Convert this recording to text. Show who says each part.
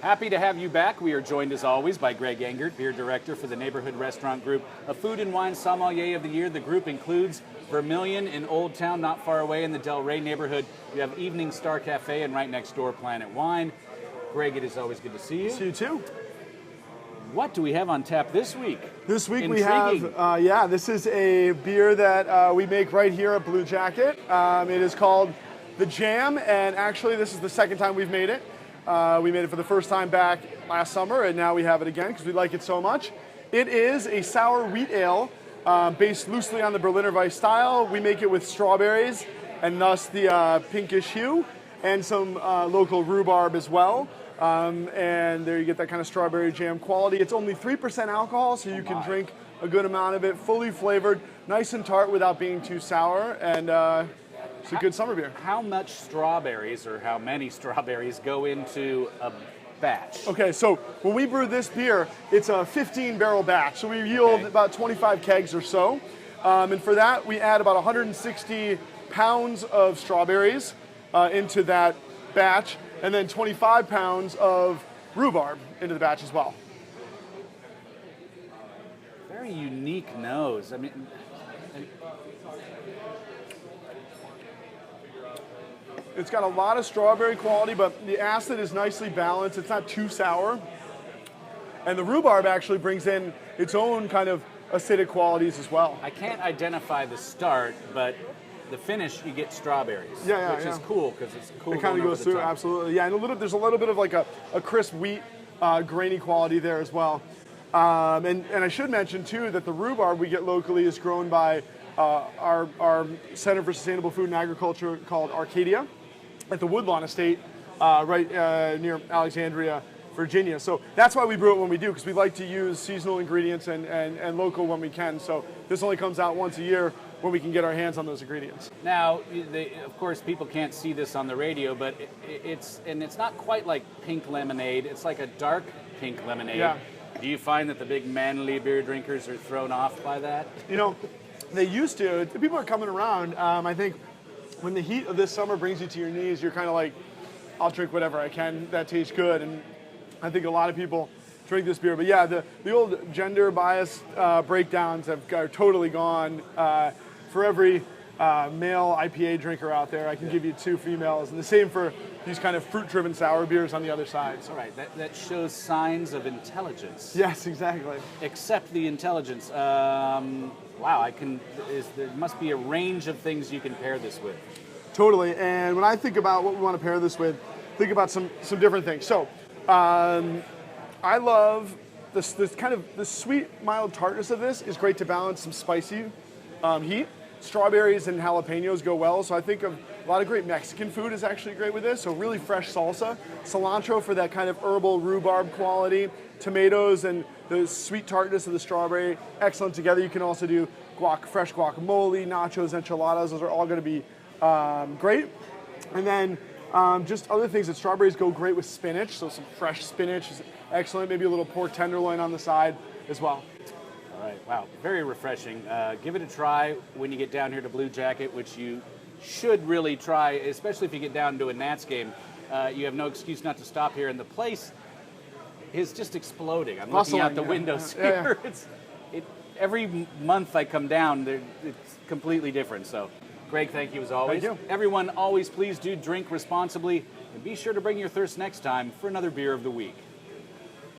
Speaker 1: Happy to have you back. We are joined as always by Greg Engert, beer director for the neighborhood restaurant group, a food and wine sommelier of the year. The group includes Vermilion in Old Town, not far away in the Del Rey neighborhood. You have Evening Star Cafe, and right next door, Planet Wine. Greg, it is always good to see you.
Speaker 2: See you too.
Speaker 1: What do we have on tap this week?
Speaker 2: This week
Speaker 1: Intriguing.
Speaker 2: we have, this is a beer that we make right here at Bluejacket. It is called The Jam, and actually this is the second time we've made it. We made it for the first time back last summer, and now we have it again because we like it so much. It is a sour wheat ale based loosely on the Berliner Weiss style. We make it with strawberries and thus the pinkish hue, and some local rhubarb as well. And there you get that kind of strawberry jam quality. It's only 3% alcohol, so you can drink a good amount of it, fully flavored, nice and tart without being too sour, and it's a good summer beer.
Speaker 1: How much strawberries, or how many strawberries, go into a batch?
Speaker 2: Okay, so when we brew this beer, it's a 15-barrel batch, so we yield about 25 kegs or so. And for that, we add about 160 pounds of strawberries into that batch, and then 25 pounds of rhubarb into the batch as well.
Speaker 1: Very unique nose. I mean,
Speaker 2: it's got a lot of strawberry quality, but the acid is nicely balanced. It's not too sour. And the rhubarb actually brings in its own kind of acidic qualities as well.
Speaker 1: I can't identify the start, but the finish, you get strawberries, which is cool because it's cool.
Speaker 2: It kind of goes through, absolutely. Yeah, and there's a little bit of like a crisp wheat, grainy quality there as well. And I should mention too that the rhubarb we get locally is grown by our Center for Sustainable Food and Agriculture called Arcadia at the Woodlawn Estate right near Alexandria, Virginia. So that's why we brew it when we do, because we like to use seasonal ingredients and local when we can. So this only comes out once a year when we can get our hands on those ingredients.
Speaker 1: Now, of course, people can't see this on the radio, but it's not quite like pink lemonade. It's like a dark pink lemonade.
Speaker 2: Yeah.
Speaker 1: Do you find that the big manly beer drinkers are thrown off by that?
Speaker 2: You know, they used to. People are coming around. I think when the heat of this summer brings you to your knees, you're kind of like, I'll drink whatever I can. That tastes good. And I think a lot of people drink this beer. But yeah, the old gender bias breakdowns are totally gone. For every male IPA drinker out there, I can give you 2 females, and the same for these kind of fruit-driven sour beers on the other side. So.
Speaker 1: All right, that shows signs of intelligence.
Speaker 2: Yes, exactly.
Speaker 1: Except the intelligence. Wow, there must be a range of things you can pair this with.
Speaker 2: Totally, and when I think about what we want to pair this with, think about some different things. So, I love this kind of the sweet, mild tartness of this is great to balance some spicy heat. Strawberries and jalapenos go well, so I think of a lot of great Mexican food is actually great with this. So really fresh salsa, cilantro for that kind of herbal rhubarb quality, tomatoes and the sweet tartness of the strawberry, excellent together. You can also do fresh guacamole, nachos, enchiladas. Those are all going to be great. And then just other things that strawberries go great with spinach, so some fresh spinach is excellent. Maybe a little pork tenderloin on the side as well.
Speaker 1: All right, wow, very refreshing. Give it a try when you get down here to Bluejacket, which you should really try, especially if you get down to a Nats game. You have no excuse not to stop here, and the place is just exploding. I'm looking out the windows here. Yeah. Every month I come down, it's completely different. So, Greg, thank you as always.
Speaker 2: Thank you.
Speaker 1: Everyone, always please do drink responsibly, and be sure to bring your thirst next time for another Beer of the Week.